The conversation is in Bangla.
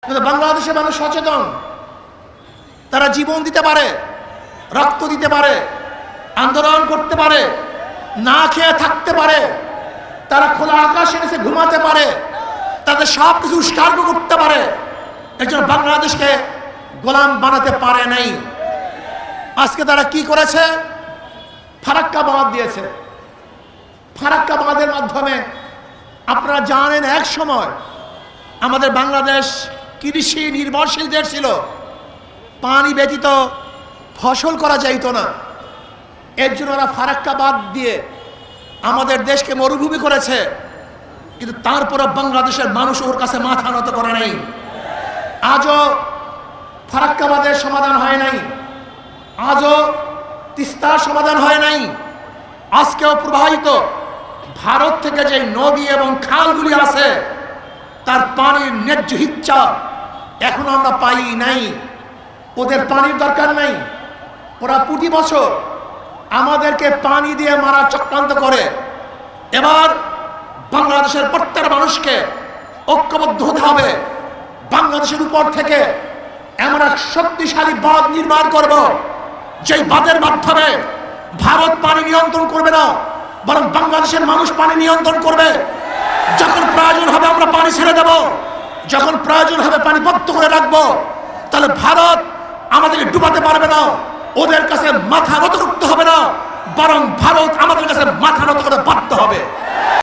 কিন্তু বাংলাদেশের মানুষ সচেতন, তারা জীবন দিতে পারে, রক্ত দিতে পারে, আন্দোলন করতে পারে, না খেয়ে থাকতে পারে, তারা খোলা আকাশের নিচে ঘুমাতে পারে, তাদের সব কিছু উৎসর্গ করতে পারে। এর জন্য বাংলাদেশকে গোলাম বানাতে পারে নাই। আজকে তারা কি করেছে? ফারাক্কা বাঁধ দিয়েছে। ফারাক্কা বাঁধের মাধ্যমে আপনারা জানেন এক সময় আমাদের বাংলাদেশ কৃষি নির্ভরশীল দেশ ছিল, পানি ব্যতীত ফসল করা যাইত না। এর জন্য ওরা ফারাক্কা বাঁধ দিয়ে আমাদের দেশকে মরুভূমি করেছে, কিন্তু তারপরে বাংলাদেশের মানুষ ওর কাছে মাথা নত করে নাই। আজও ফারাক্কা বাঁধের সমাধান হয় নাই, আজও তিস্তার সমাধান হয় নাই। আজকেও প্রবাহিত ভারত থেকে যে নদী এবং খালগুলি আছে তার পানির ন্যায্য ইচ্ছা এখনো আমরা পাই নাই। ওদের পানির দরকার নাই, ওরা প্রতি বছর আমাদেরকে পানি দিয়ে মারার চক্রান্ত করে। এবার বাংলাদেশের প্রত্যেক মানুষকে ঐক্যবদ্ধ হতে হবে। বাংলাদেশের উপর থেকে এমন এক শক্তিশালী বাঁধ নির্মাণ করব, যেই বাঁধের মাধ্যমে ভারত পানি নিয়ন্ত্রণ করবে না, বরং বাংলাদেশের মানুষ পানি নিয়ন্ত্রণ করবে। যখন প্রয়োজন হবে আমরা পানি ছেড়ে দেব, যখন প্রয়োজন হবে পানি বন্ধ করে রাখবো। তাহলে ভারত আমাদেরকে ডুবাতে পারবে না, ওদের কাছে মাথা নত করতে হবে না, বরং ভারত আমাদের কাছে মাথা নত করে বাধ্য হবে।